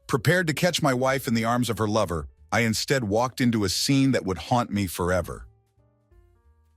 Prepared to catch my wife in the arms of her lover, I instead walked into a scene that would haunt me forever.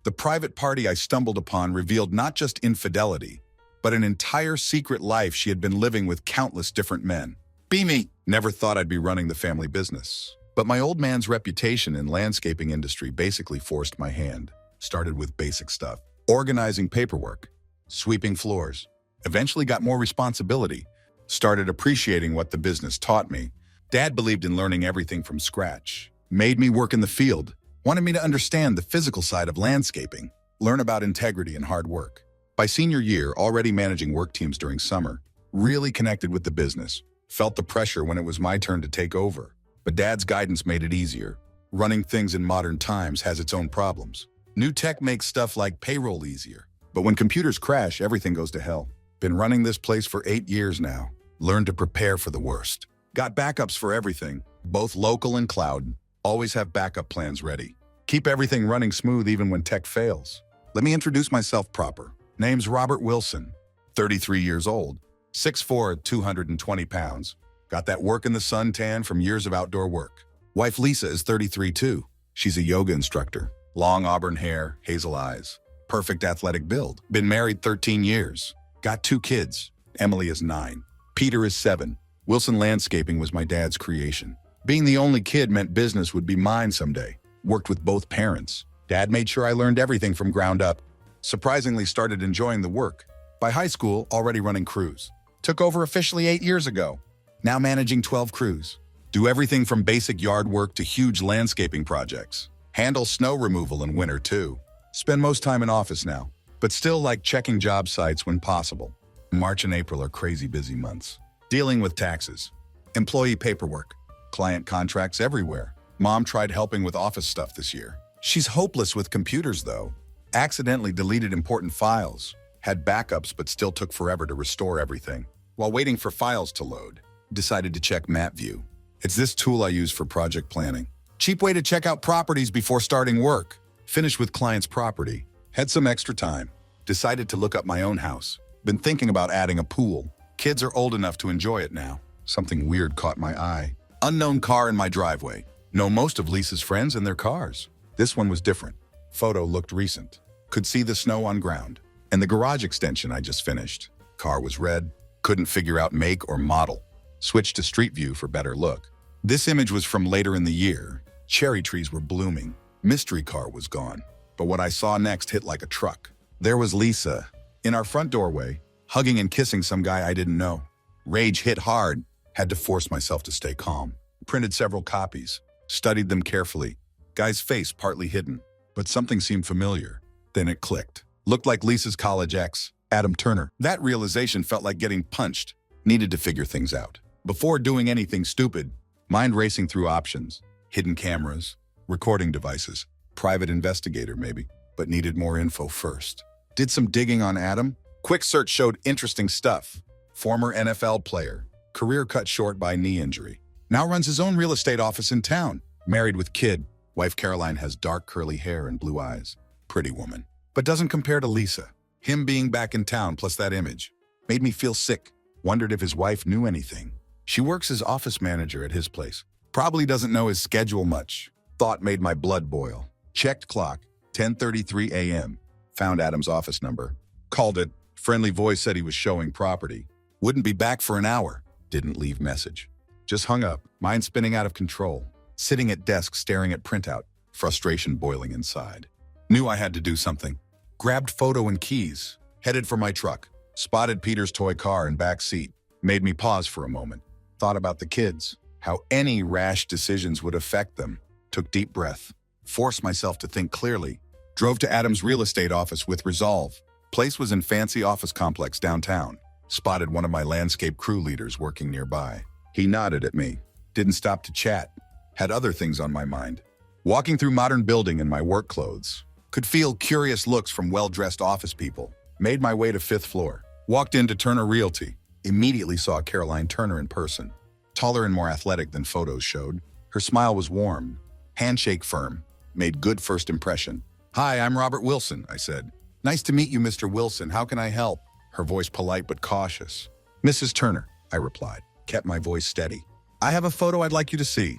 The private party I stumbled upon revealed not just infidelity, but an entire secret life she had been living with countless different men. Be me! Never thought I'd be running the family business. But my old man's reputation in landscaping industry basically forced my hand. Started with basic stuff. Organizing paperwork, sweeping floors. Eventually got more responsibility. Started appreciating what the business taught me. Dad believed in learning everything from scratch. Made me work in the field. Wanted me to understand the physical side of landscaping. Learn about integrity and hard work. By senior year, already managing work teams during summer. Really connected with the business. Felt the pressure when it was my turn to take over. But Dad's guidance made it easier. Running things in modern times has its own problems. New tech makes stuff like payroll easier. But when computers crash, everything goes to hell. Been running this place for 8 years now. Learned to prepare for the worst. Got backups for everything, both local and cloud. Always have backup plans ready. Keep everything running smooth even when tech fails. Let me introduce myself proper. Name's Robert Wilson, 33 years old, 6'4", 220 pounds. Got that work in the sun tan from years of outdoor work. Wife Lisa is 33 too. She's a yoga instructor. Long auburn hair, hazel eyes. Perfect athletic build. Been married 13 years. Got 2 kids. Emily is 9. Peter is 7. Wilson Landscaping was my dad's creation. Being the only kid meant business would be mine someday. Worked with both parents. Dad made sure I learned everything from ground up. Surprisingly started enjoying the work. By high school, already running crews. Took over officially 8 years ago. Now managing 12 crews. Do everything from basic yard work to huge landscaping projects. Handle snow removal in winter too. Spend most time in office now, but still like checking job sites when possible. March and April are crazy busy months. Dealing with taxes, employee paperwork, client contracts everywhere. Mom tried helping with office stuff this year. She's hopeless with computers though. Accidentally deleted important files. Had backups but still took forever to restore everything. While waiting for files to load, decided to check MapView. It's this tool I use for project planning. Cheap way to check out properties before starting work. Finished with client's property. Had some extra time. Decided to look up my own house. Been thinking about adding a pool. Kids are old enough to enjoy it now. Something weird caught my eye. Unknown car in my driveway. Know most of Lisa's friends and their cars. This one was different. Photo looked recent. Could see the snow on ground. And the garage extension I just finished. Car was red. Couldn't figure out make or model. Switched to Street View for better look. This image was from later in the year. Cherry trees were blooming. Mystery car was gone. But what I saw next hit like a truck. There was Lisa, in our front doorway, hugging and kissing some guy I didn't know. Rage hit hard. Had to force myself to stay calm. Printed several copies. Studied them carefully. Guy's face partly hidden. But something seemed familiar. Then it clicked. Looked like Lisa's college ex, Adam Turner. That realization felt like getting punched. Needed to figure things out. Before doing anything stupid, mind racing through options. Hidden cameras, recording devices, private investigator maybe, but needed more info first. Did some digging on Adam. Quick search showed interesting stuff. Former NFL player, career cut short by knee injury. Now runs his own real estate office in town. Married with kid. Wife Caroline has dark curly hair and blue eyes. Pretty woman. But doesn't compare to Lisa. Him being back in town plus that image. Made me feel sick. Wondered if his wife knew anything. She works as office manager at his place. Probably doesn't know his schedule much. Thought made my blood boil. Checked clock. 10:33 a.m. Found Adam's office number. Called it. Friendly voice said he was showing property. Wouldn't be back for an hour. Didn't leave message. Just hung up. Mind spinning out of control. Sitting at desk staring at printout. Frustration boiling inside. Knew I had to do something. Grabbed photo and keys. Headed for my truck. Spotted Peter's toy car in back seat. Made me pause for a moment. Thought about the kids. How any rash decisions would affect them. Took deep breath. Forced myself to think clearly. Drove to Adam's real estate office with resolve. Place was in fancy office complex downtown. Spotted one of my landscape crew leaders working nearby. He nodded at me. Didn't stop to chat. Had other things on my mind. Walking through modern building in my work clothes. Could feel curious looks from well-dressed office people. Made my way to 5th floor. Walked into Turner Realty. Immediately saw Caroline Turner in person. Taller and more athletic than photos showed. Her smile was warm. Handshake firm. Made good first impression. "Hi, I'm Robert Wilson," I said. "Nice to meet you, Mr. Wilson. How can I help?" Her voice polite but cautious. "Mrs. Turner," I replied. Kept my voice steady. I have a photo I'd like you to see,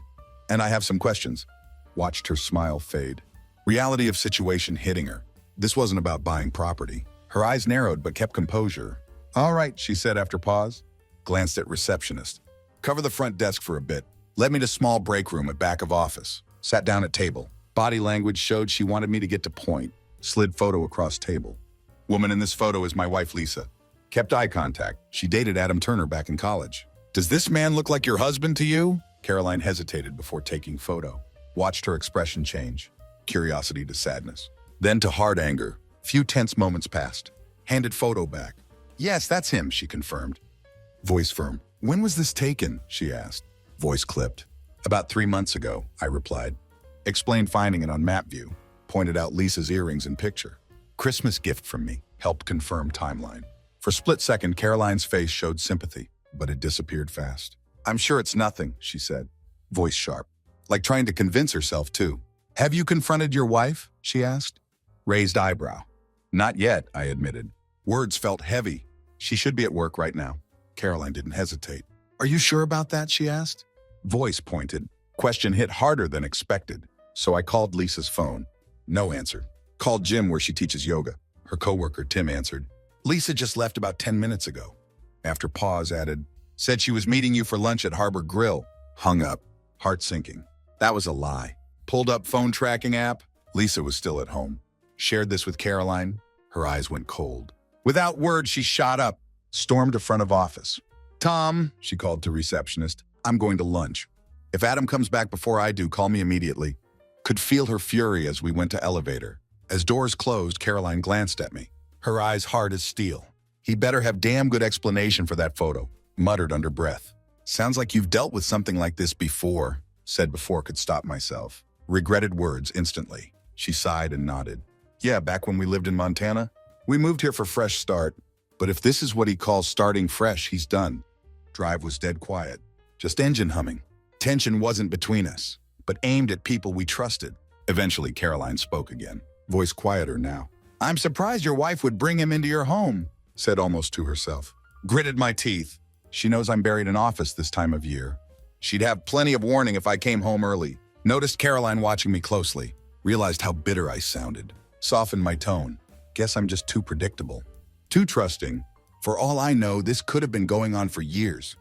and I have some questions. Watched her smile fade. Reality of situation hitting her. This wasn't about buying property. Her eyes narrowed but kept composure. All right, she said after pause. Glanced at receptionist. Cover the front desk for a bit. Led me to small break room at back of office. Sat down at table. Body language showed she wanted me to get to point. Slid photo across table. Woman in this photo is my wife, Lisa. Kept eye contact. She dated Adam Turner back in college. Does this man look like your husband to you? Caroline hesitated before taking photo. Watched her expression change. Curiosity to sadness. Then to hard anger. Few tense moments passed. Handed photo back. Yes, that's him, she confirmed. Voice firm. When was this taken? She asked. Voice clipped. About 3 months ago, I replied. Explained finding it on map view. Pointed out Lisa's earrings in picture. Christmas gift from me. Helped confirm timeline. For a split second, Caroline's face showed sympathy, but it disappeared fast. I'm sure it's nothing, she said. Voice sharp. Like trying to convince herself, too. Have you confronted your wife? She asked. Raised eyebrow. Not yet, I admitted. Words felt heavy. She should be at work right now. Caroline didn't hesitate. Are you sure about that? She asked. Voice pointed. Question hit harder than expected. So I called Lisa's phone. No answer. Called Jim where she teaches yoga. Her coworker Tim answered. Lisa just left about 10 minutes ago. After pause added, said she was meeting you for lunch at Harbor Grill. Hung up. Heart sinking. That was a lie. Pulled up phone tracking app. Lisa was still at home. Shared this with Caroline. Her eyes went cold. Without word, she shot up. Stormed to front of office. Tom, she called to receptionist, I'm going to lunch. If Adam comes back before I do, call me immediately. Could feel her fury as we went to elevator. As doors closed, Caroline glanced at me. Her eyes hard as steel. He better have damn good explanation for that photo, muttered under breath. Sounds like you've dealt with something like this before, said before could stop myself. Regretted words instantly. She sighed and nodded. Yeah, back when we lived in Montana. We moved here for fresh start. But if this is what he calls starting fresh, he's done. Drive was dead quiet. Just engine humming. Tension wasn't between us, but aimed at people we trusted. Eventually, Caroline spoke again. Voice quieter now. I'm surprised your wife would bring him into your home, said almost to herself. Gritted my teeth. She knows I'm buried in office this time of year. She'd have plenty of warning if I came home early. Noticed Caroline watching me closely. Realized how bitter I sounded. Softened my tone. Guess I'm just too predictable. Too trusting. For all I know, this could have been going on for years.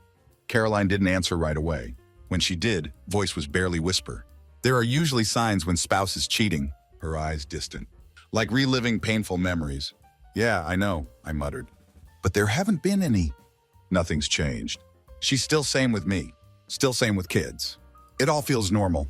Caroline didn't answer right away. When she did, voice was barely whisper. There are usually signs when spouse is cheating, her eyes distant. Like reliving painful memories. Yeah, I know, I muttered. But there haven't been any. Nothing's changed. She's still same with me. Still same with kids. It all feels normal.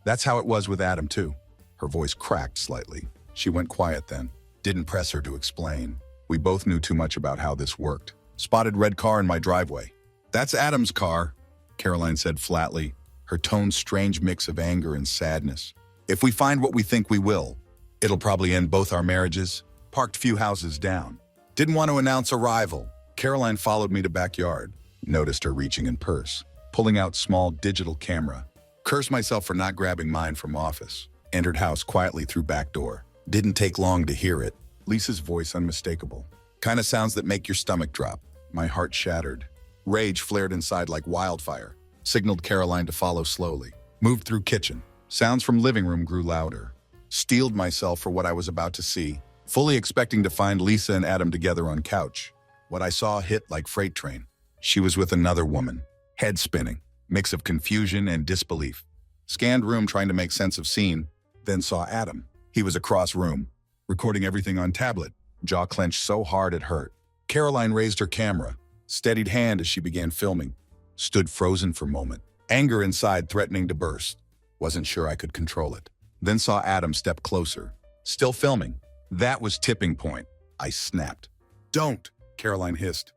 That's how it was with Adam, too. Her voice cracked slightly. She went quiet then. Didn't press her to explain. We both knew too much about how this worked. Spotted red car in my driveway. That's Adam's car, Caroline said flatly, her tone strange mix of anger and sadness. If we find what we think we will, it'll probably end both our marriages. Parked few houses down. Didn't want to announce arrival. Caroline followed me to backyard. Noticed her reaching in purse, pulling out small digital camera. Cursed myself for not grabbing mine from office. Entered house quietly through back door. Didn't take long to hear it. Lisa's voice unmistakable. Kind of sounds that make your stomach drop. My heart shattered. Rage flared inside like wildfire. Signaled Caroline to follow slowly. Moved through kitchen. Sounds from living room grew louder. Steeled myself for what I was about to see. Fully expecting to find Lisa and Adam together on couch. What I saw hit like freight train. She was with another woman. Head spinning. Mix of confusion and disbelief. Scanned room trying to make sense of scene. Then saw Adam. He was across room. Recording everything on tablet. Jaw clenched so hard it hurt. Caroline raised her camera. Steadied hand as she began filming. Stood frozen for a moment. Anger inside threatening to burst. Wasn't sure I could control it. Then saw Adam step closer. Still filming. That was tipping point. I snapped. Don't, Caroline hissed.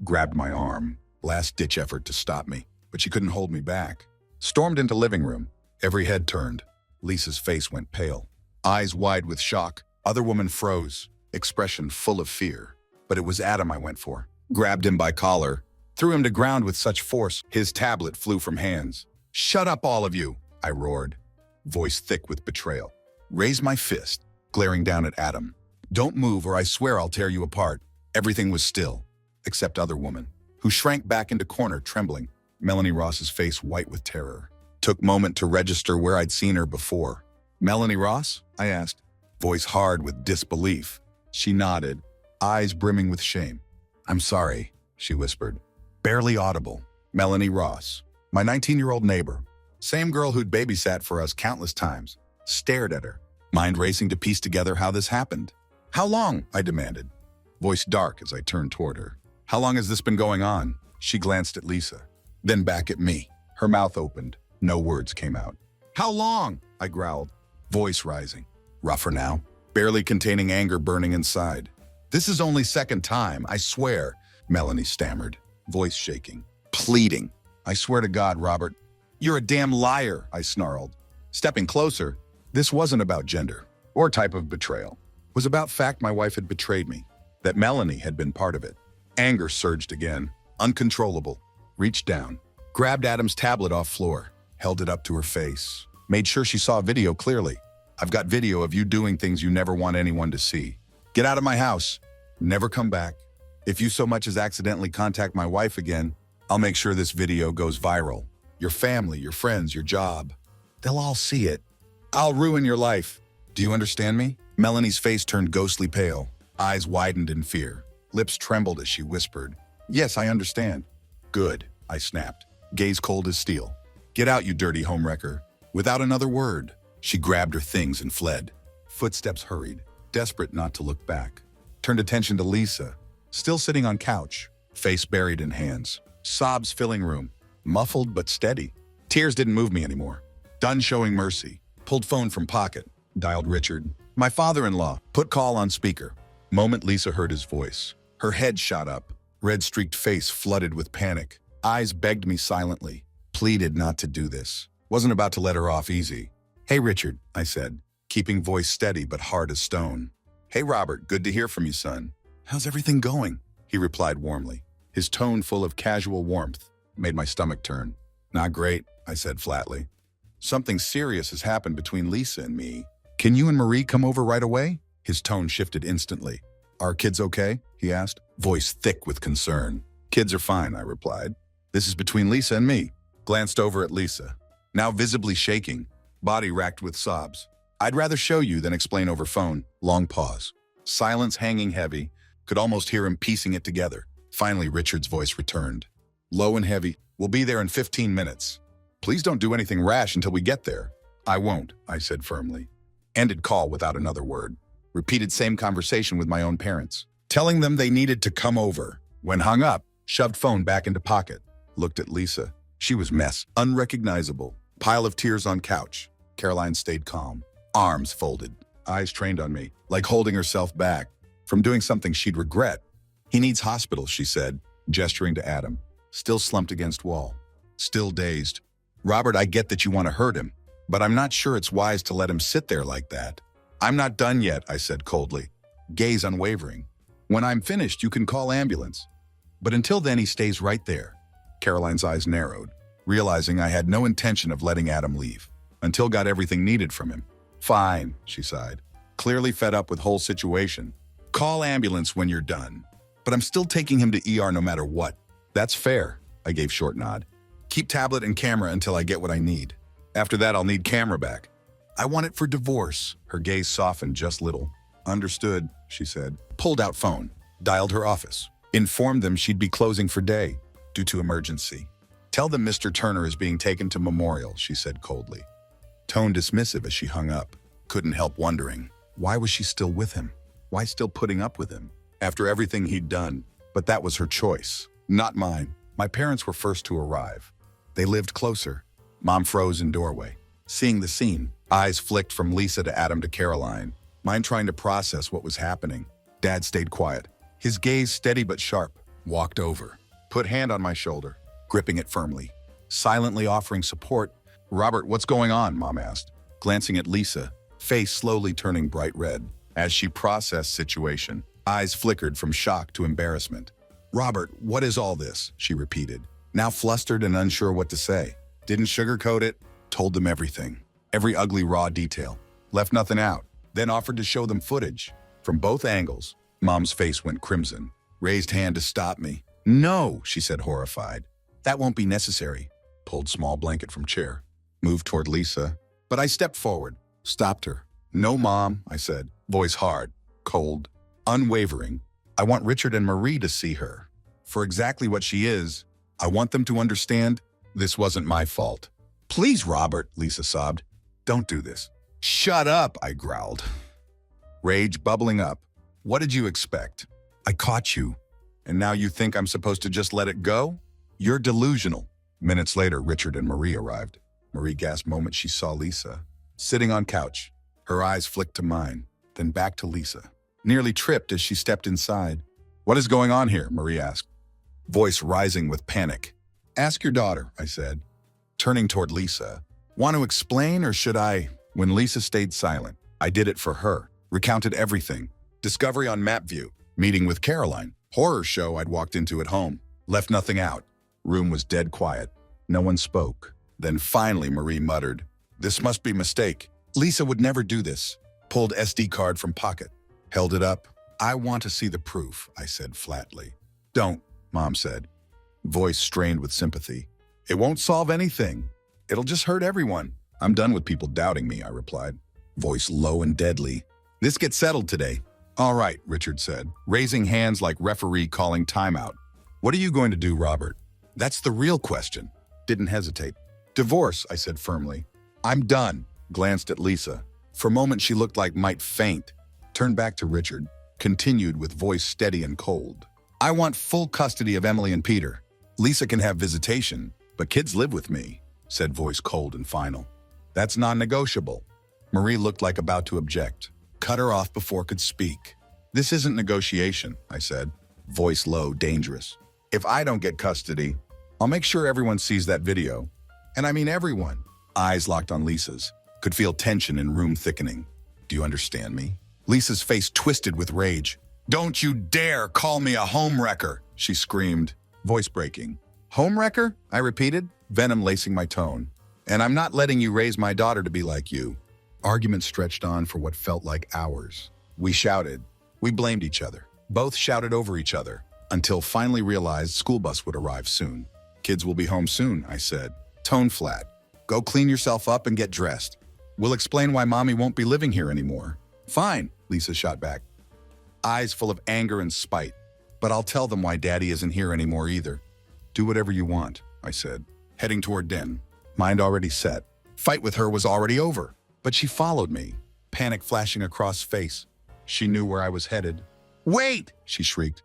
Grabbed my arm. Last-ditch effort to stop me, but she couldn't hold me back. Stormed into living room. Every head turned. Lisa's face went pale. Eyes wide with shock. Other woman froze. Expression full of fear. But it was Adam I went for. Grabbed him by collar. Threw him to ground with such force, his tablet flew from hands. Shut up, all of you, I roared. Voice thick with betrayal. Raised my fist, glaring down at Adam. Don't move or I swear I'll tear you apart. Everything was still, except other woman, who shrank back into corner trembling. Melanie Ross's face white with terror. Took moment to register where I'd seen her before. Melanie Ross? I asked, voice hard with disbelief. She nodded, eyes brimming with shame. I'm sorry, she whispered. Barely audible. Melanie Ross, my 19-year-old neighbor. Same girl who'd babysat for us countless times. Stared at her, mind racing to piece together how this happened. How long? I demanded, voice dark as I turned toward her. How long has this been going on? She glanced at Lisa, then back at me. Her mouth opened. No words came out. How long? I growled, voice rising. Rougher now, barely containing anger burning inside. This is only second time, I swear, Melanie stammered, voice shaking, pleading. I swear to God, Robert. You're a damn liar, I snarled. Stepping closer, this wasn't about gender or type of betrayal. It was about fact my wife had betrayed me, that Melanie had been part of it. Anger surged again, uncontrollable. Reached down, grabbed Adam's tablet off floor, held it up to her face, made sure she saw video clearly. I've got video of you doing things you never want anyone to see. Get out of my house. Never come back. If you so much as accidentally contact my wife again, I'll make sure this video goes viral. Your family, your friends, your job. They'll all see it. I'll ruin your life. Do you understand me? Melanie's face turned ghostly pale, eyes widened in fear. Lips trembled as she whispered, Yes, I understand. Good, I snapped, gaze cold as steel. Get out, you dirty homewrecker. Without another word, she grabbed her things and fled. Footsteps hurried, desperate not to look back. Turned attention to Lisa, still sitting on couch, face buried in hands. Sobs filling room, muffled but steady. Tears didn't move me anymore. Done showing mercy. Pulled phone from pocket, dialed Richard. My father-in-law, put call on speaker. Moment Lisa heard his voice. Her head shot up, red-streaked face flooded with panic. Eyes begged me silently, pleaded not to do this. Wasn't about to let her off easy. Hey, Richard, I said, keeping voice steady but hard as stone. Hey, Robert, good to hear from you, son. How's everything going? He replied warmly. His tone full of casual warmth made my stomach turn. Not great, I said flatly. Something serious has happened between Lisa and me. Can you and Marie come over right away? His tone shifted instantly. Are kids okay? He asked, voice thick with concern. Kids are fine, I replied. This is between Lisa and me. Glanced over at Lisa, now visibly shaking, body racked with sobs. I'd rather show you than explain over phone. Long pause. Silence hanging heavy. Could almost hear him piecing it together. Finally, Richard's voice returned. Low and heavy. We'll be there in 15 minutes. Please don't do anything rash until we get there. I won't, I said firmly. Ended call without another word. Repeated same conversation with my own parents, telling them they needed to come over. When hung up, shoved phone back into pocket. Looked at Lisa. She was mess, unrecognizable. Pile of tears on couch. Caroline stayed calm, arms folded, eyes trained on me, like holding herself back from doing something she'd regret. He needs hospital, she said, gesturing to Adam, still slumped against wall, still dazed. Robert, I get that you want to hurt him, but I'm not sure it's wise to let him sit there like that. I'm not done yet, I said coldly, gaze unwavering. When I'm finished, you can call ambulance. But until then, he stays right there. Caroline's eyes narrowed, realizing I had no intention of letting Adam leave, until got everything needed from him. Fine, she sighed, clearly fed up with whole situation. Call ambulance when you're done. But I'm still taking him to ER no matter what. That's fair, I gave short nod. Keep tablet and camera until I get what I need. After that, I'll need camera back. I want it for divorce. Her gaze softened just little. Understood, she said. Pulled out phone, dialed her office. Informed them she'd be closing for day due to emergency. Tell them Mr. Turner is being taken to Memorial, she said coldly. Tone dismissive as she hung up. Couldn't help wondering, why was she still with him? Why still putting up with him? After everything he'd done. But that was her choice, not mine. My parents were first to arrive. They lived closer. Mom froze in doorway. Seeing the scene, eyes flicked from Lisa to Adam to Caroline. Mine trying to process what was happening. Dad stayed quiet. His gaze steady but sharp. Walked over. Put hand on my shoulder, gripping it firmly. Silently offering support. Robert, what's going on? Mom asked, glancing at Lisa, face slowly turning bright red. As she processed situation, eyes flickered from shock to embarrassment. Robert, what is all this? She repeated, now flustered and unsure what to say. Didn't sugarcoat it, told them everything. Every ugly raw detail. Left nothing out. Then offered to show them footage. From both angles. Mom's face went crimson. Raised hand to stop me. No, she said horrified. That won't be necessary. Pulled small blanket from chair. Moved toward Lisa. But I stepped forward. Stopped her. No, Mom, I said. Voice hard, cold, unwavering. I want Richard and Marie to see her. For exactly what she is. I want them to understand this wasn't my fault. Please, Robert, Lisa sobbed. Don't do this. Shut up, I growled. Rage bubbling up. What did you expect? I caught you. And now you think I'm supposed to just let it go? You're delusional. Minutes later, Richard and Marie arrived. Marie gasped the moment she saw Lisa. Sitting on couch. Her eyes flicked to mine, then back to Lisa. Nearly tripped as she stepped inside. What is going on here? Marie asked. Voice rising with panic. Ask your daughter, I said. Turning toward Lisa. Want to explain or should I? When Lisa stayed silent, I did it for her. Recounted everything. Discovery on MapView. Meeting with Caroline. Horror show I'd walked into at home. Left nothing out. Room was dead quiet. No one spoke. Then finally Marie muttered, This must be a mistake. Lisa would never do this. Pulled SD card from pocket. Held it up. I want to see the proof, I said flatly. Don't, Mom said. Voice strained with sympathy. It won't solve anything. It'll just hurt everyone. I'm done with people doubting me, I replied. Voice low and deadly. This gets settled today. All right, Richard said, raising hands like referee calling timeout. What are you going to do, Robert? That's the real question. Didn't hesitate. Divorce, I said firmly. I'm done. Glanced at Lisa. For a moment she looked like might faint. Turned back to Richard. Continued with voice steady and cold. I want full custody of Emily and Peter. Lisa can have visitation, but kids live with me, said voice cold and final. That's non-negotiable. Marie looked like about to object. Cut her off before could speak. This isn't negotiation, I said. Voice low, dangerous. If I don't get custody, I'll make sure everyone sees that video. And I mean everyone. Eyes locked on Lisa's. Could feel tension in room thickening. Do you understand me? Lisa's face twisted with rage. Don't you dare call me a homewrecker, she screamed, voice breaking. Homewrecker? I repeated, venom lacing my tone. And I'm not letting you raise my daughter to be like you. Argument stretched on for what felt like hours. We shouted. We blamed each other. Both shouted over each other, until finally realized school bus would arrive soon. Kids will be home soon, I said. Tone flat. Go clean yourself up and get dressed. We'll explain why Mommy won't be living here anymore. Fine, Lisa shot back. Eyes full of anger and spite. But I'll tell them why Daddy isn't here anymore either. Do whatever you want, I said, heading toward Den. Mind already set. Fight with her was already over. But she followed me, panic flashing across face. She knew where I was headed. Wait, she shrieked.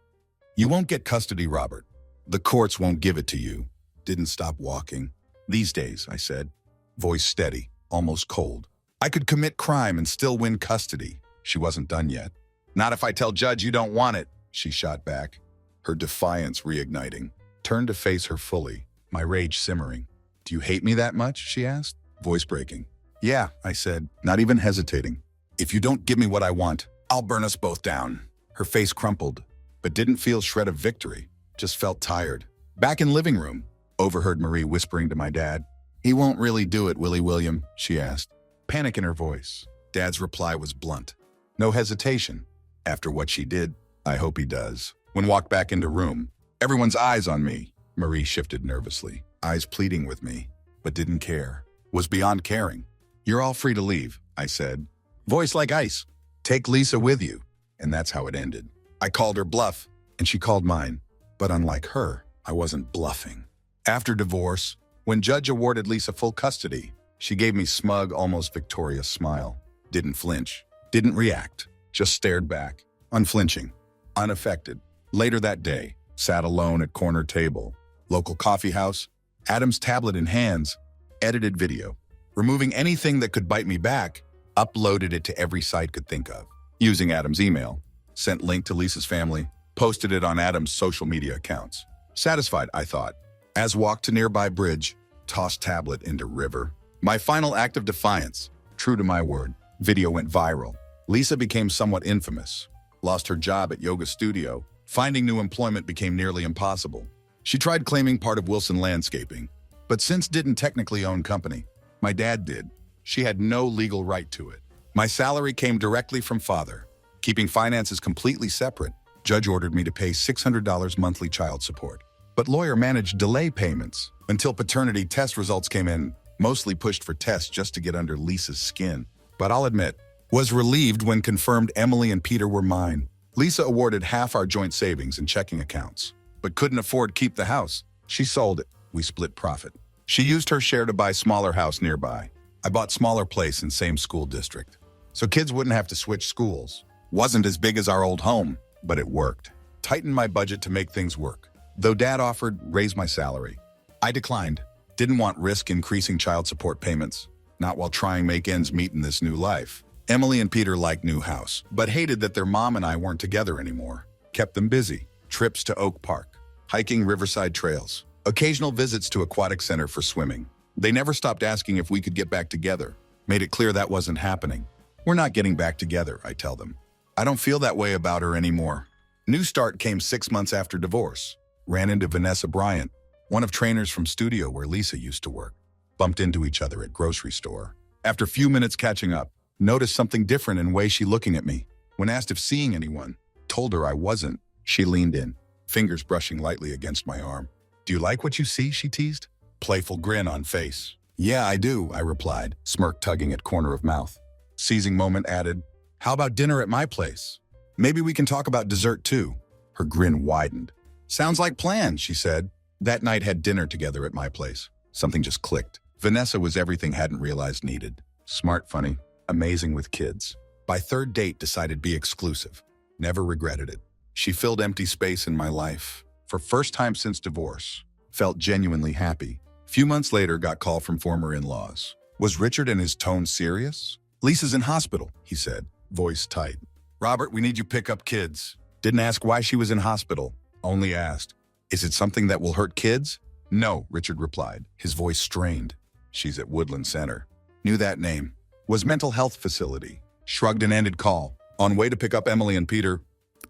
You won't get custody, Robert. The courts won't give it to you. Didn't stop walking. These days, I said, voice steady, almost cold. I could commit crime and still win custody. She wasn't done yet. Not if I tell Judge you don't want it, she shot back, her defiance reigniting. Turned to face her fully, my rage simmering. Do you hate me that much, she asked, voice breaking. Yeah, I said, not even hesitating. If you don't give me what I want, I'll burn us both down. Her face crumpled, but didn't feel shred of victory, just felt tired. Back in living room, overheard Marie whispering to my dad. He won't really do it, will he, William? She asked, panic in her voice. Dad's reply was blunt. No hesitation. After what she did, I hope he does. When walked back into room, everyone's eyes on me. Marie shifted nervously, eyes pleading with me, but didn't care. Was beyond caring. You're all free to leave, I said. Voice like ice. Take Lisa with you. And that's how it ended. I called her bluff, and she called mine. But unlike her, I wasn't bluffing. After divorce, when Judge awarded Lisa full custody, she gave me smug, almost victorious smile. Didn't flinch. Didn't react. Just stared back. Unflinching. Unaffected. Later that day, sat alone at corner table. Local coffee house. Adam's tablet in hands. Edited video. Removing anything that could bite me back, uploaded it to every site could think of. Using Adam's email. Sent link to Lisa's family. Posted it on Adam's social media accounts. Satisfied, I thought. As walked to nearby bridge, tossed tablet into river. My final act of defiance. True to my word. Video went viral. Lisa became somewhat infamous. Lost her job at yoga studio. Finding new employment became nearly impossible. She tried claiming part of Wilson Landscaping, but since didn't technically own company. My dad did. She had no legal right to it. My salary came directly from father. Keeping finances completely separate, Judge ordered me to pay $600 monthly child support. but lawyer managed delay payments until paternity test results came in, mostly pushed for tests just to get under Lisa's skin. But I'll admit, was relieved when confirmed Emily and Peter were mine. Lisa awarded half our joint savings and checking accounts, but couldn't afford to keep the house. She sold it. We split profit. She used her share to buy smaller house nearby. I bought smaller place in same school district, so kids wouldn't have to switch schools. Wasn't as big as our old home, but it worked. Tightened my budget to make things work. Though Dad offered, raise my salary. I declined. Didn't want risk increasing child support payments, not while trying to make ends meet in this new life. Emily and Peter liked new house, but hated that their mom and I weren't together anymore. Kept them busy. Trips to Oak Park, hiking riverside trails, occasional visits to aquatic center for swimming. They never stopped asking if we could get back together. Made it clear that wasn't happening. We're not getting back together, I tell them. I don't feel that way about her anymore. New start came 6 months after divorce. Ran into Vanessa Bryant, one of trainers from studio where Lisa used to work. Bumped into each other at grocery store. After a few minutes catching up, noticed something different in way she looking at me. When asked if seeing anyone, told her I wasn't. She leaned in, fingers brushing lightly against my arm. Do you like what you see, she teased? Playful grin on face. Yeah, I do, I replied, smirk tugging at corner of mouth. Seizing moment added, how about dinner at my place? Maybe we can talk about dessert too. Her grin widened. Sounds like plans, she said. That night had dinner together at my place. Something just clicked. Vanessa was everything hadn't realized needed. Smart, funny, amazing with kids. By third date decided be exclusive. Never regretted it. She filled empty space in my life. For first time since divorce. Felt genuinely happy. Few months later got call from former in-laws. Was Richard and his tone serious? Lisa's in hospital, he said, voice tight. Robert, we need you pick up kids. Didn't ask why she was in hospital. Only asked, is it something that will hurt kids? No, Richard replied, his voice strained. She's at Woodland Center. Knew that name. Was mental health facility. Shrugged and ended call. On way to pick up Emily and Peter.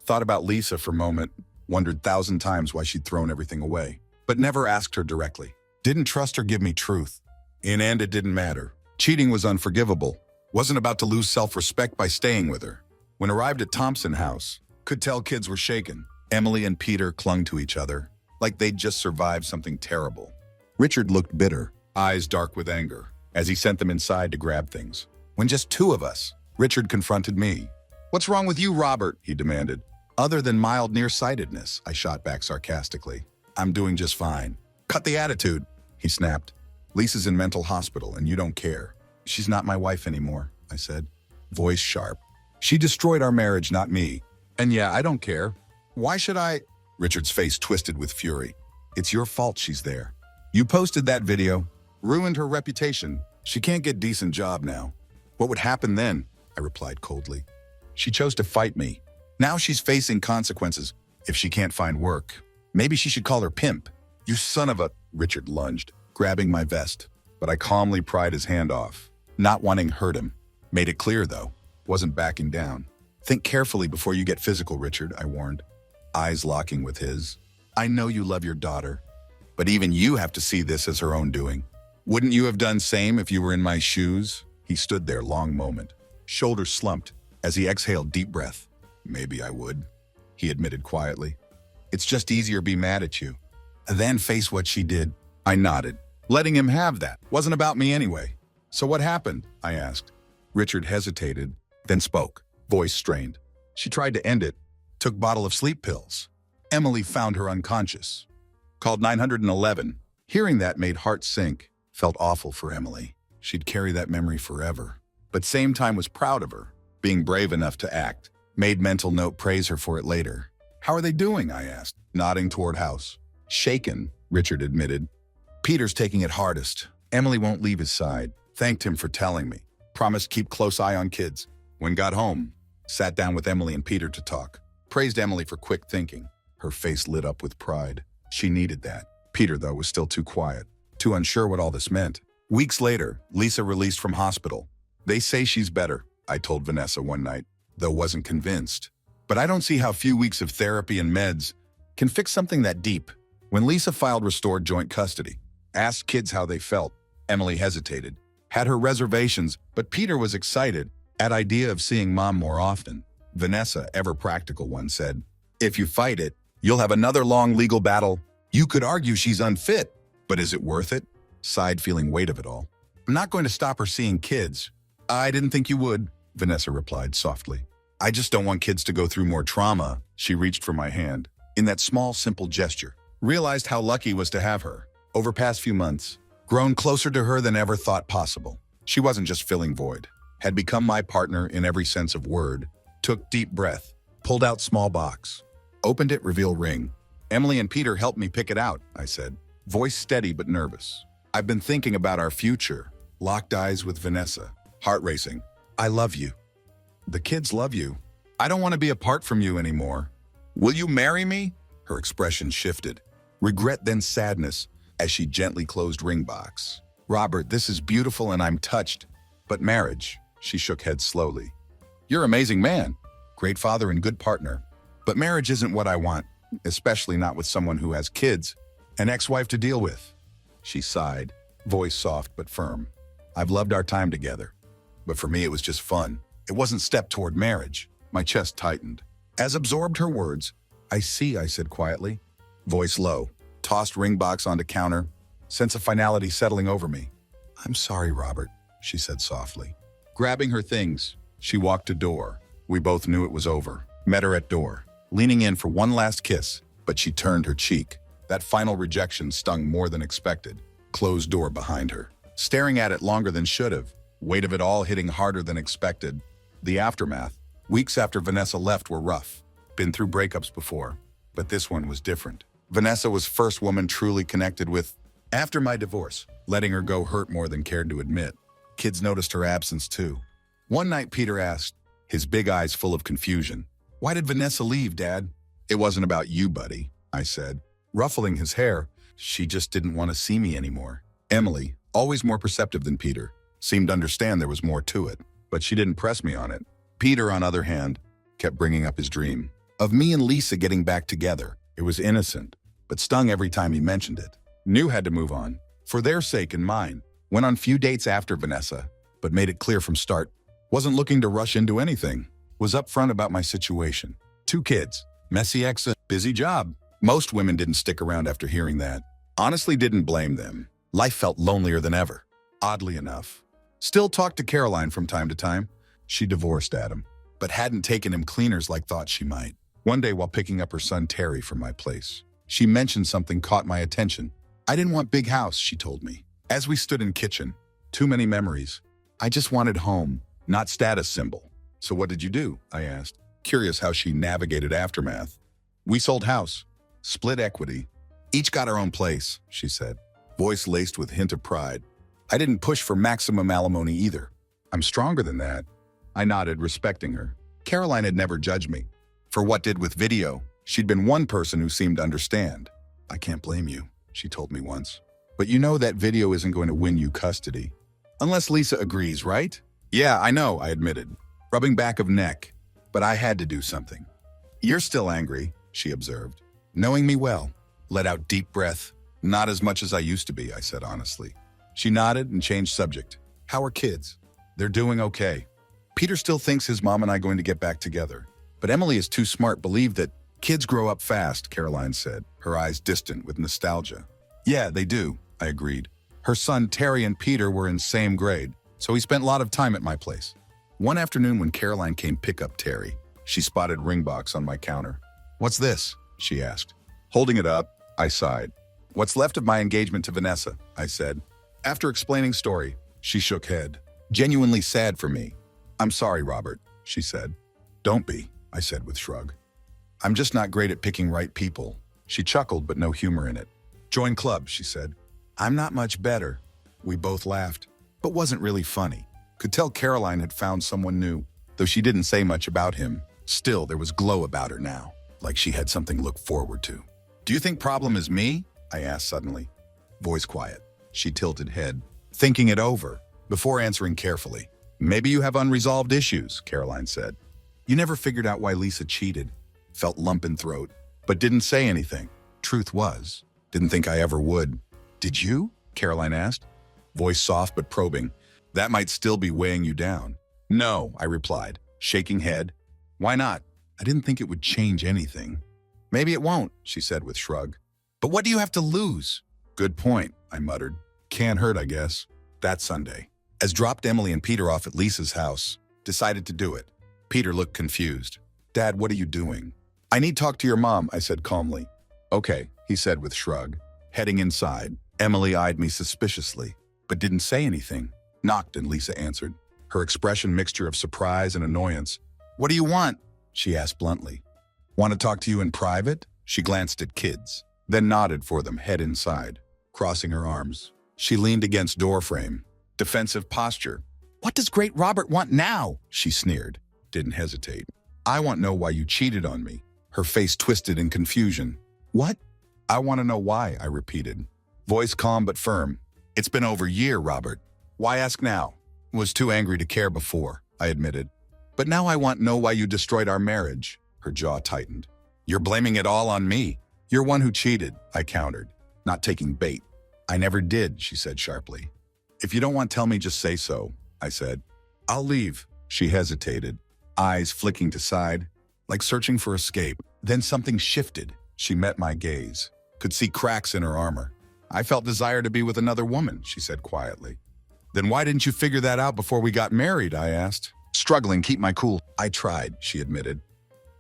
Thought about Lisa for a moment. Wondered 1,000 times why she'd thrown everything away. But never asked her directly. Didn't trust her give me truth. In end, it didn't matter. Cheating was unforgivable. Wasn't about to lose self-respect by staying with her. When arrived at Thompson House, could tell kids were shaken. Emily and Peter clung to each other, like they'd just survived something terrible. Richard looked bitter, eyes dark with anger, as he sent them inside to grab things. When just 2 of us, Richard confronted me. What's wrong with you, Robert? He demanded. Other than mild nearsightedness, I shot back sarcastically. I'm doing just fine. Cut the attitude, he snapped. Lisa's in mental hospital and you don't care. She's not my wife anymore, I said, voice sharp. She destroyed our marriage, not me. And yeah, I don't care. Why should I? Richard's face twisted with fury. It's your fault she's there. You posted that video, ruined her reputation. She can't get decent job now. What would happen then? I replied coldly. She chose to fight me. Now she's facing consequences if she can't find work. Maybe she should call her pimp. You son of a... Richard lunged, grabbing my vest, but I calmly pried his hand off, not wanting to hurt him. Made it clear, though. Wasn't backing down. Think carefully before you get physical, Richard, I warned, eyes locking with his. I know you love your daughter, but even you have to see this as her own doing. Wouldn't you have done same if you were in my shoes? He stood there long moment, shoulders slumped as he exhaled deep breath. Maybe I would, he admitted quietly. It's just easier to be mad at you. Then face what she did. I nodded, letting him have that. Wasn't about me anyway. So what happened? I asked. Richard hesitated, then spoke, voice strained. She tried to end it, took bottle of sleep pills. Emily found her unconscious. Called 911. Hearing that made heart sink. Felt awful for Emily. She'd carry that memory forever. But same time was proud of her, being brave enough to act. Made mental note praise her for it later. How are they doing? I asked, nodding toward house. Shaken, Richard admitted. Peter's taking it hardest. Emily won't leave his side. Thanked him for telling me. Promised keep close eye on kids. When got home, sat down with Emily and Peter to talk. Praised Emily for quick thinking. Her face lit up with pride. She needed that. Peter, though, was still too quiet, too unsure what all this meant. Weeks later, Lisa released from hospital. They say she's better, I told Vanessa one night, though wasn't convinced. But I don't see how few weeks of therapy and meds can fix something that deep. When Lisa filed restored joint custody, asked kids how they felt, Emily hesitated, had her reservations, but Peter was excited at idea of seeing mom more often. Vanessa, ever practical one, said, if you fight it, you'll have another long legal battle. You could argue she's unfit, but is it worth it? Sighed, feeling weight of it all. I'm not going to stop her seeing kids. I didn't think you would, Vanessa replied softly. I just don't want kids to go through more trauma. She reached for my hand. In that small, simple gesture, realized how lucky was to have her. Over past few months, grown closer to her than ever thought possible. She wasn't just filling void, had become my partner in every sense of word. Took deep breath, pulled out small box, opened it, reveal ring. Emily and Peter helped me pick it out, I said, voice steady but nervous. I've been thinking about our future. Locked eyes with Vanessa, heart racing. I love you. The kids love you. I don't want to be apart from you anymore. Will you marry me? Her expression shifted. Regret then sadness as she gently closed ring box. Robert, this is beautiful and I'm touched. But marriage, she shook head slowly. You're an amazing man, great father and good partner. But marriage isn't what I want, especially not with someone who has kids, an ex-wife to deal with. She sighed, voice soft but firm. I've loved our time together. But for me, it was just fun. It wasn't step toward marriage. My chest tightened. As absorbed her words, I see, I said quietly. Voice low, tossed ring box onto counter, sense of finality settling over me. I'm sorry, Robert, she said softly. Grabbing her things, she walked to door. We both knew it was over. Met her at door, leaning in for one last kiss, but she turned her cheek. That final rejection stung more than expected. Closed door behind her. Staring at it longer than should have. Weight of it all hitting harder than expected. The aftermath. Weeks after Vanessa left were rough. Been through breakups before, but this one was different. Vanessa was first woman truly connected with. After my divorce, letting her go hurt more than cared to admit. Kids noticed her absence too. One night Peter asked, his big eyes full of confusion, "Why did Vanessa leave, Dad?" It wasn't about you, buddy, I said. Ruffling his hair, she just didn't want to see me anymore. Emily, always more perceptive than Peter, seemed to understand there was more to it, but she didn't press me on it. Peter, on the other hand, kept bringing up his dream of me and Lisa getting back together. It was innocent, but stung every time he mentioned it. Knew had to move on, for their sake and mine. Went on few dates after Vanessa, but made it clear from start. Wasn't looking to rush into anything. Was upfront about my situation. 2 kids, messy ex, a busy job. Most women didn't stick around after hearing that. Honestly, didn't blame them. Life felt lonelier than ever. Oddly enough. Still talked to Caroline from time to time. She divorced Adam, but hadn't taken him cleaners like thought she might. One day while picking up her son Terry from my place, she mentioned something caught my attention. I didn't want big house, she told me. As we stood in kitchen, too many memories. I just wanted home, not status symbol. So what did you do? I asked, curious how she navigated aftermath. We sold house, split equity. Each got our own place, she said, voice laced with hint of pride. I didn't push for maximum alimony either. I'm stronger than that. I nodded, respecting her. Caroline had never judged me. For what did with video, she'd been one person who seemed to understand. I can't blame you, she told me once. But you know that video isn't going to win you custody. Unless Lisa agrees, right? Yeah, I know, I admitted, rubbing back of neck. But I had to do something. You're still angry, she observed. Knowing me well, let out deep breath. Not as much as I used to be, I said honestly. She nodded and changed subject. How are kids? They're doing okay. Peter still thinks his mom and I going to get back together. But Emily is too smart, believe that kids grow up fast, Caroline said, her eyes distant with nostalgia. Yeah, they do, I agreed. Her son Terry and Peter were in same grade, so he spent a lot of time at my place. One afternoon when Caroline came pick up Terry, she spotted ring box on my counter. What's this? She asked. Holding it up, I sighed. What's left of my engagement to Vanessa, I said. After explaining story, she shook head. Genuinely sad for me. I'm sorry, Robert, she said. Don't be, I said with shrug. I'm just not great at picking right people. She chuckled, but no humor in it. Join club, she said. I'm not much better. We both laughed, but wasn't really funny. Could tell Caroline had found someone new, though she didn't say much about him. Still, there was glow about her now, like she had something to look forward to. Do you think problem is me? I asked suddenly. Voice quiet. She tilted head, thinking it over, before answering carefully. Maybe you have unresolved issues, Caroline said. You never figured out why Lisa cheated. Felt lump in throat, but didn't say anything. Truth was, didn't think I ever would. Did you? Caroline asked. Voice soft but probing. That might still be weighing you down. No, I replied, shaking head. Why not? I didn't think it would change anything. Maybe it won't, she said with shrug. But what do you have to lose? Good point, I muttered. Can't hurt, I guess. That Sunday, as dropped Emily and Peter off at Lisa's house, decided to do it. Peter looked confused. Dad, what are you doing? I need to talk to your mom, I said calmly. Okay, he said with shrug. Heading inside, Emily eyed me suspiciously, but didn't say anything. Knocked, and Lisa answered, her expression mixture of surprise and annoyance. What do you want? She asked bluntly. Want to talk to you in private? She glanced at kids, then nodded for them, head inside. Crossing her arms, she leaned against doorframe. Defensive posture. What does Great Robert want now? She sneered. Didn't hesitate. I want to know why you cheated on me. Her face twisted in confusion. What? I want to know why, I repeated. Voice calm but firm. It's been over a year, Robert. Why ask now? Was too angry to care before, I admitted. But now I want to know why you destroyed our marriage. Her jaw tightened. You're blaming it all on me. You're one who cheated, I countered, not taking bait. I never did, she said sharply. If you don't want to tell me, just say so, I said. I'll leave. She hesitated, eyes flicking to side, like searching for escape. Then something shifted. She met my gaze, could see cracks in her armor. I felt desire to be with another woman, she said quietly. Then why didn't you figure that out before we got married, I asked. Struggling, keep my cool. I tried, she admitted.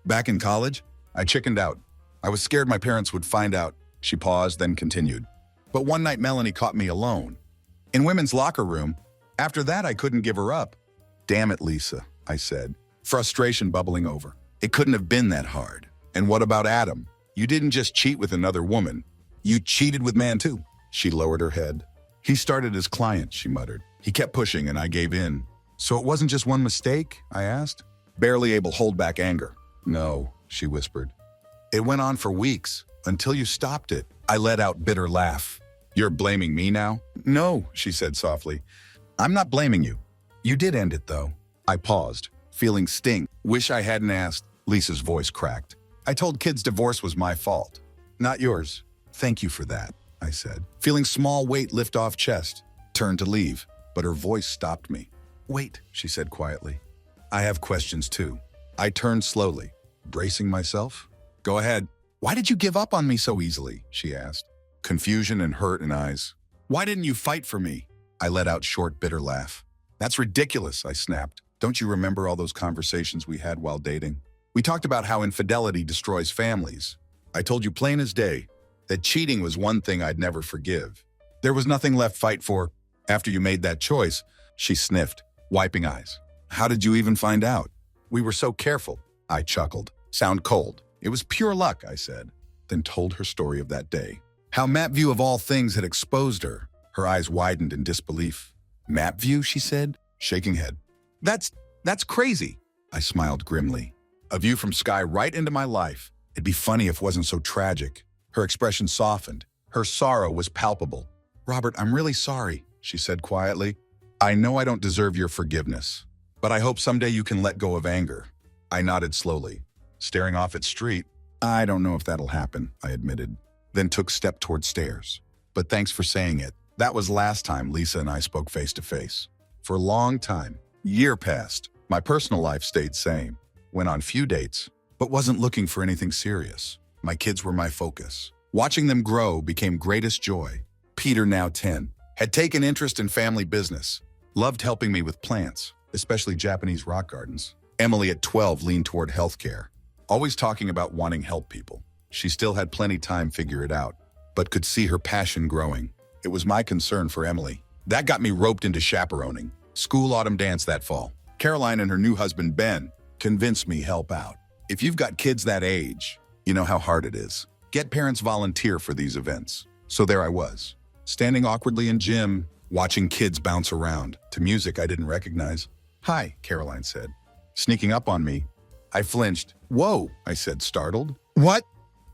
Back in college, I chickened out. I was scared my parents would find out. She paused, then continued. But one night Melanie caught me alone. In women's locker room. After that, I couldn't give her up. Damn it, Lisa, I said, frustration bubbling over. It couldn't have been that hard. And what about Adam? You didn't just cheat with another woman. You cheated with man too. She lowered her head. He started as client, she muttered. He kept pushing and I gave in. So it wasn't just one mistake? I asked, barely able to hold back anger. No, she whispered. It went on for weeks, until you stopped it. I let out bitter laugh. You're blaming me now? No, she said softly. I'm not blaming you. You did end it though. I paused, feeling sting. Wish I hadn't asked. Lisa's voice cracked. I told kids divorce was my fault, not yours. Thank you for that, I said, feeling small weight lift off chest. Turned to leave, but her voice stopped me. Wait, she said quietly. I have questions too. I turned slowly, bracing myself. Go ahead. Why did you give up on me so easily? She asked, confusion and hurt in eyes. Why didn't you fight for me? I let out short, bitter laugh. That's ridiculous, I snapped. Don't you remember all those conversations we had while dating? We talked about how infidelity destroys families. I told you plain as day that cheating was one thing I'd never forgive. There was nothing left to fight for. After you made that choice, she sniffed, wiping eyes. How did you even find out? We were so careful, I chuckled. Sound cold. It was pure luck, I said, then told her story of that day. How MapView of all things had exposed her. Her eyes widened in disbelief. MapView, she said, shaking head. That's crazy. I smiled grimly. A view from sky right into my life. It'd be funny if it wasn't so tragic. Her expression softened. Her sorrow was palpable. Robert, I'm really sorry, she said quietly. I know I don't deserve your forgiveness, but I hope someday you can let go of anger. I nodded slowly, staring off at street. I don't know if that'll happen, I admitted, then took a step toward stairs. But thanks for saying it. That was last time Lisa and I spoke face to face. For a long time, year passed. My personal life stayed same. Went on few dates, but wasn't looking for anything serious. My kids were my focus. Watching them grow became greatest joy. Peter, now 10, had taken interest in family business. Loved helping me with plants, especially Japanese rock gardens. Emily at 12 leaned toward healthcare, always talking about wanting to help people. She still had plenty time to figure it out, but could see her passion growing. It was my concern for Emily. That got me roped into chaperoning. School autumn dance that fall. Caroline and her new husband, Ben, convinced me help out. If you've got kids that age, you know how hard it is. Get parents volunteer for these events. So there I was, standing awkwardly in gym, watching kids bounce around to music I didn't recognize. Hi, Caroline said, sneaking up on me. I flinched. Whoa, I said, startled. What?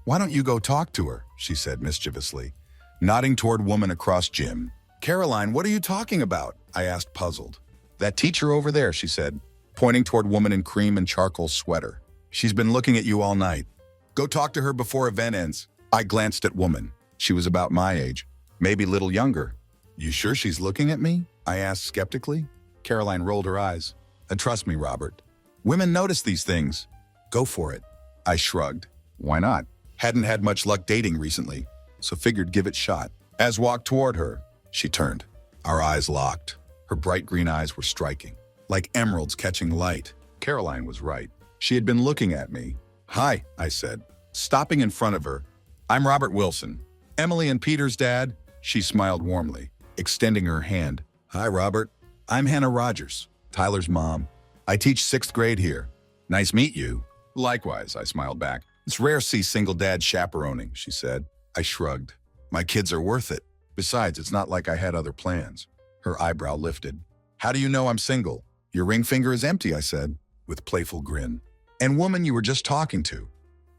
Why don't you go talk to her? She said mischievously, nodding toward woman across gym. Caroline, what are you talking about? I asked, puzzled. That teacher over there, she said, pointing toward woman in cream and charcoal sweater. She's been looking at you all night. Go talk to her before event ends. I glanced at woman. She was about my age, maybe a little younger. You sure she's looking at me? I asked skeptically. Caroline rolled her eyes. And trust me, Robert, women notice these things. Go for it. I shrugged. Why not? Hadn't had much luck dating recently. so figured give it shot. As walked toward her, she turned. Our eyes locked. Her bright green eyes were striking, like emeralds catching light. Caroline was right. She had been looking at me. "Hi," I said, stopping in front of her. "I'm Robert Wilson, Emily and Peter's dad." She smiled warmly, extending her hand. "Hi, Robert. I'm Hannah Rogers, Tyler's mom. I teach 6th grade here. Nice meet you." "Likewise," I smiled back. "It's rare to see single dads chaperoning," she said. I shrugged. "My kids are worth it. Besides, it's not like I had other plans." Her eyebrow lifted. "How do you know I'm single?" "Your ring finger is empty," I said, with playful grin. "And woman you were just talking to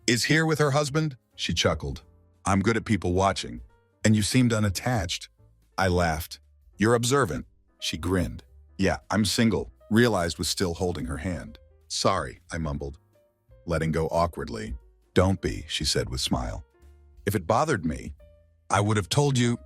is here with her husband?" She chuckled. "I'm good at people watching. And you seemed unattached." I laughed. "You're observant." She grinned. "Yeah, I'm single," realized was still holding her hand. "Sorry," I mumbled, letting go awkwardly. "Don't be," she said with smile. "If it bothered me, I would have told you."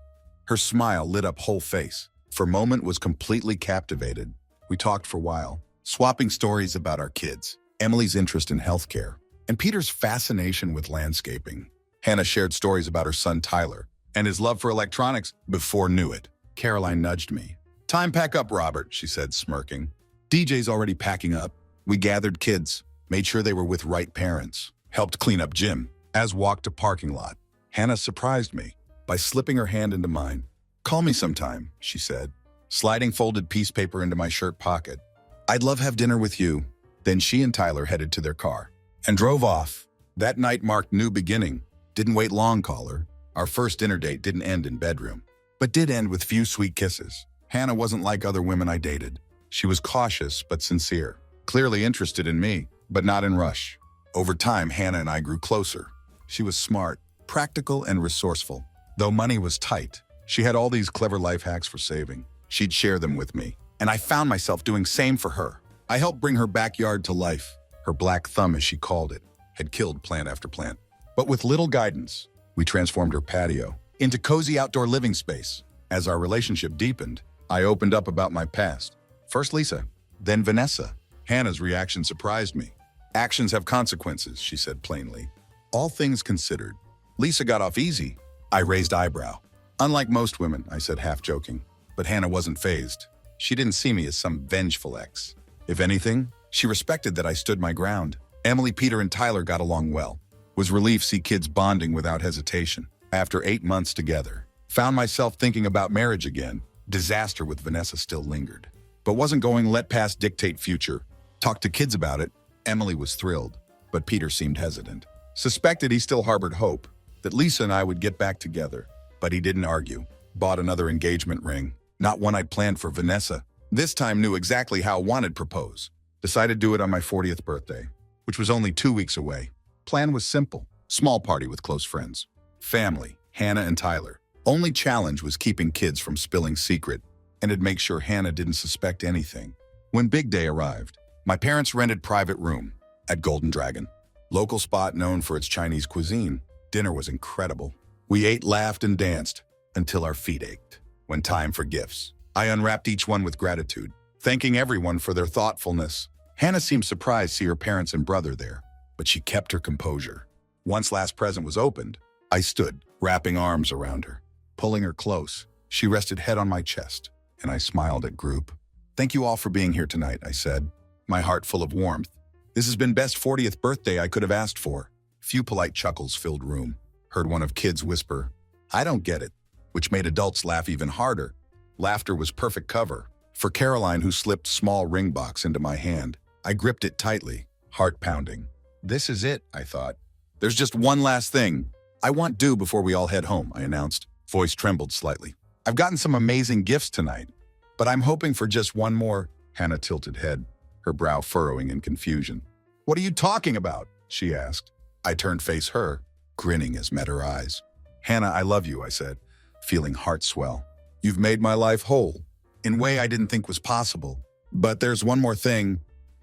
Her smile lit up whole face. For a moment was completely captivated. We talked for a while, swapping stories about our kids, Emily's interest in healthcare, and Peter's fascination with landscaping. Hannah shared stories about her son Tyler and his love for electronics. Before knew it, Caroline nudged me. "Time pack up, Robert," she said, smirking. "DJ's already packing up." We gathered kids, made sure they were with right parents, helped clean up gym, as walked to parking lot. Hannah surprised me by slipping her hand into mine. "Call me sometime," she said, sliding folded piece paper into my shirt pocket. "I'd love to have dinner with you." Then she and Tyler headed to their car and drove off. That night marked new beginning. Didn't wait long, caller. Our first dinner date didn't end in bedroom, but did end with few sweet kisses. Hannah wasn't like other women I dated. She was cautious but sincere, clearly interested in me, but not in rush. Over time, Hannah and I grew closer. She was smart, practical, and resourceful. Though money was tight, she had all these clever life hacks for saving. She'd share them with me, and I found myself doing same for her. I helped bring her backyard to life. Her black thumb, as she called it, had killed plant after plant. But with little guidance, we transformed her patio into cozy outdoor living space. As our relationship deepened, I opened up about my past. First Lisa, then Vanessa. Hannah's reaction surprised me. "Actions have consequences," she said plainly. "All things considered." Lisa got off easy. I raised eyebrow. "Unlike most women," I said half joking. But Hannah wasn't fazed. She didn't see me as some vengeful ex. If anything, she respected that I stood my ground. Emily, Peter, and Tyler got along well. Was relieved to see kids bonding without hesitation. After 8 months together, found myself thinking about marriage again. Disaster with Vanessa still lingered, but wasn't going to let past dictate future. Talked to kids about it. Emily was thrilled, but Peter seemed hesitant. Suspected he still harbored hope that Lisa and I would get back together, but he didn't argue. Bought another engagement ring, not one I'd planned for Vanessa. This time knew exactly how I wanted to propose. Decided to do it on my 40th birthday, which was only 2 weeks away. Plan was simple. Small party with close friends. Family, Hannah and Tyler. Only challenge was keeping kids from spilling secret, and it'd make sure Hannah didn't suspect anything. When big day arrived, my parents rented private room at Golden Dragon. Local spot known for its Chinese cuisine. Dinner was incredible. We ate, laughed, and danced until our feet ached. When time for gifts, I unwrapped each one with gratitude, thanking everyone for their thoughtfulness. Hannah seemed surprised to see her parents and brother there, but she kept her composure. Once last present was opened, I stood, wrapping arms around her, pulling her close. She rested head on my chest, and I smiled at group. "Thank you all for being here tonight," I said, my heart full of warmth. "This has been best 40th birthday I could have asked for." Few polite chuckles filled room. Heard one of kids whisper, "I don't get it," which made adults laugh even harder. Laughter was perfect cover for Caroline, who slipped small ring box into my hand. I gripped it tightly, heart pounding. This is it, I thought. "There's just one last thing I want due before we all head home," I announced. Voice trembled slightly. "I've gotten some amazing gifts tonight, but I'm hoping for just one more." Hannah tilted head, her brow furrowing in confusion. "What are you talking about?" she asked. I turned face her, grinning as met her eyes. "Hannah, I love you," I said, feeling heart swell. "You've made my life whole, in a way I didn't think was possible. But there's one more thing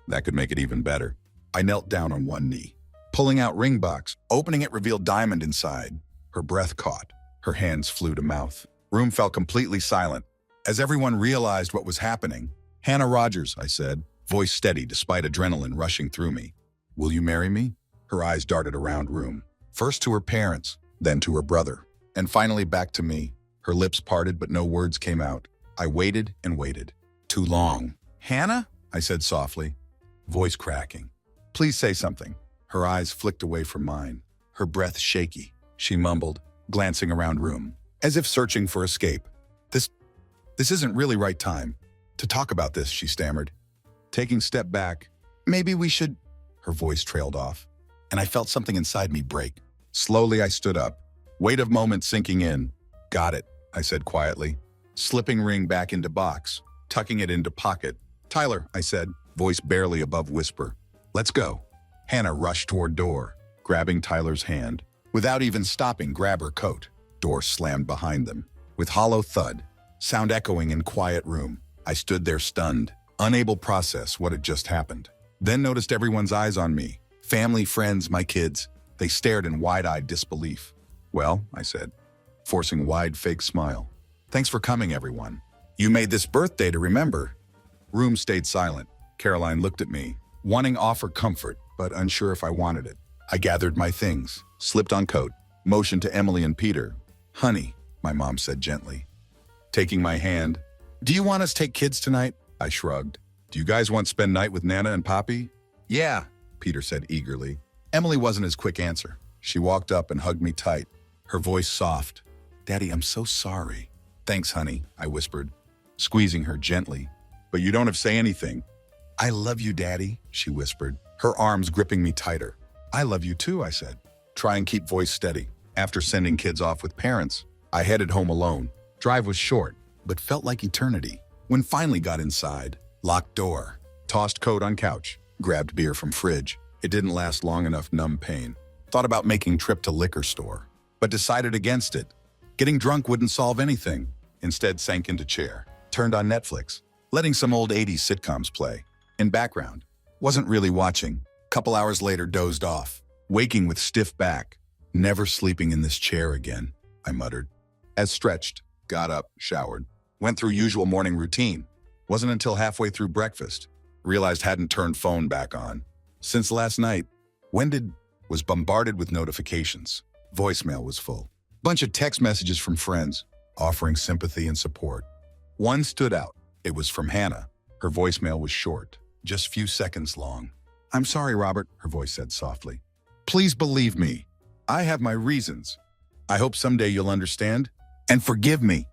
that could make it even better." I knelt down on one knee, pulling out ring box. Opening it revealed diamond inside. Her breath caught. Her hands flew to mouth. Room fell completely silent. As everyone realized what was happening, "Hannah Rogers," I said, voice steady despite adrenaline rushing through me. "Will you marry me?" Her eyes darted around room, first to her parents, then to her brother. and finally back to me. Her lips parted, but no words came out. I waited and waited. Too long. "Hannah?" I said softly, voice cracking. "Please say something." Her eyes flicked away from mine, her breath shaky. She mumbled, glancing around room, as if searching for escape. This isn't really right time to talk about this," she stammered. Taking a step back, "Maybe we should—" Her voice trailed off, and I felt something inside me break. Slowly, I stood up, weight of moment sinking in. "Got it," I said quietly, slipping ring back into box, tucking it into pocket. "Tyler," I said, voice barely above whisper. "Let's go." Hannah rushed toward door, grabbing Tyler's hand. Without even stopping, grab her coat. Door slammed behind them, with hollow thud, sound echoing in quiet room. I stood there stunned, unable to process what had just happened. Then noticed everyone's eyes on me. Family, friends, my kids. They stared in wide-eyed disbelief. "Well," I said, forcing a wide fake smile. "Thanks for coming, everyone. You made this birthday to remember." Room stayed silent. Caroline looked at me, wanting to offer comfort, but unsure if I wanted it. I gathered my things, slipped on coat, motioned to Emily and Peter. "Honey," my mom said gently, taking my hand. "Do you want us to take kids tonight?" I shrugged. "Do you guys want to spend night with Nana and Poppy?" "Yeah," Peter said eagerly. Emily wasn't his quick answer. She walked up and hugged me tight, her voice soft. "Daddy, I'm so sorry." "Thanks, honey," I whispered, squeezing her gently. "But you don't have to say anything." "I love you, Daddy," she whispered, her arms gripping me tighter. "I love you too," I said. Try and keep voice steady. After sending kids off with parents, I headed home alone. Drive was short, but felt like eternity. When finally got inside, locked door, tossed coat on couch, grabbed beer from fridge. It didn't last long enough, numb pain. Thought about making trip to liquor store, but decided against it. Getting drunk wouldn't solve anything. Instead sank into chair, turned on Netflix, letting some old 80s sitcoms play. In background, wasn't really watching. Couple hours later, dozed off, waking with stiff back. "Never sleeping in this chair again," I muttered. As stretched, got up, showered, went through usual morning routine. Wasn't until halfway through breakfast, realized hadn't turned phone back on. Since last night, was bombarded with notifications. Voicemail was full. Bunch of text messages from friends, offering sympathy and support. One stood out. It was from Hannah. Her voicemail was short, just few seconds long. "I'm sorry, Robert," her voice said softly. "Please believe me. I have my reasons. I hope someday you'll understand and forgive me.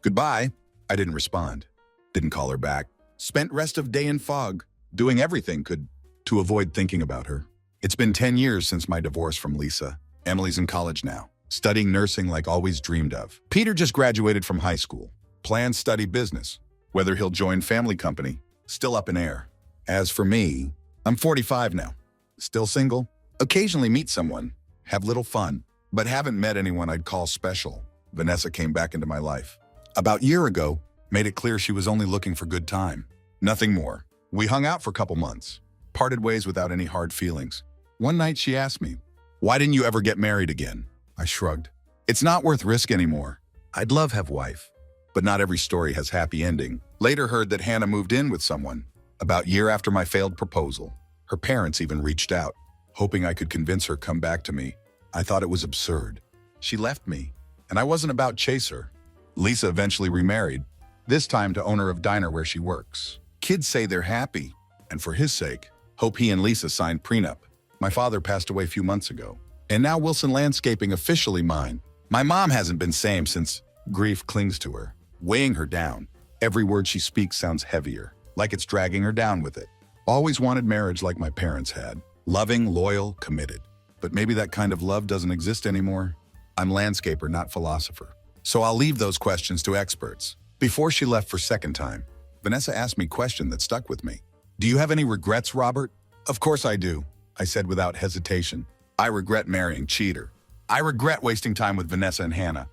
Goodbye." I didn't respond. Didn't call her back. Spent rest of day in fog, doing everything could to avoid thinking about her. It's been 10 years since my divorce from Lisa. Emily's in college now, studying nursing like always dreamed of. Peter just graduated from high school. Plans study business. Whether he'll join family company, still up in air. As for me, I'm 45 now. Still single. Occasionally meet someone, have little fun, but haven't met anyone I'd call special. Vanessa came back into my life. About a year ago, made it clear she was only looking for good time. Nothing more. We hung out for a couple months. Parted ways without any hard feelings. One night she asked me, "Why didn't you ever get married again?" I shrugged. "It's not worth risk anymore. I'd love have wife, but not every story has happy ending." Later heard that Hannah moved in with someone. About a year after my failed proposal, her parents even reached out, hoping I could convince her come back to me. I thought it was absurd. She left me, and I wasn't about to chase her. Lisa eventually remarried, this time to owner of diner where she works. Kids say they're happy, and for his sake, hope he and Lisa signed prenup. My father passed away a few months ago, and now Wilson Landscaping officially mine. My mom hasn't been same since. Grief clings to her, weighing her down. Every word she speaks sounds heavier, like it's dragging her down with it. Always wanted marriage like my parents had. Loving, loyal, committed. But maybe that kind of love doesn't exist anymore. I'm landscaper, not philosopher. So I'll leave those questions to experts. Before she left for second time, Vanessa asked me a question that stuck with me. "Do you have any regrets, Robert?" "Of course I do," I said without hesitation. I regret marrying cheater. I regret wasting time with Vanessa and Hannah,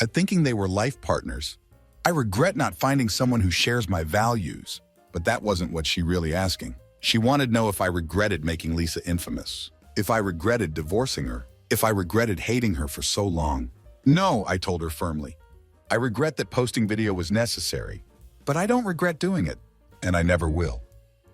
at thinking they were life partners. I regret not finding someone who shares my values. But that wasn't what she really asking. She wanted to know if I regretted making Lisa infamous, if I regretted divorcing her, if I regretted hating her for so long. "No," I told her firmly. "I regret that posting video was necessary, but I don't regret doing it, and I never will."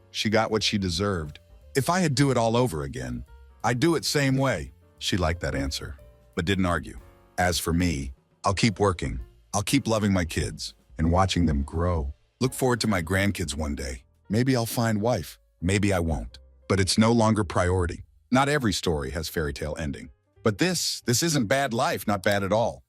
She got what she deserved. If I had do it all over again, I'd do it same way. She liked that answer, but didn't argue. As for me, I'll keep working. I'll keep loving my kids and watching them grow. Look forward to my grandkids one day. Maybe I'll find wife. Maybe I won't. But it's no longer priority. Not every story has fairy tale ending. But this isn't bad life, not bad at all.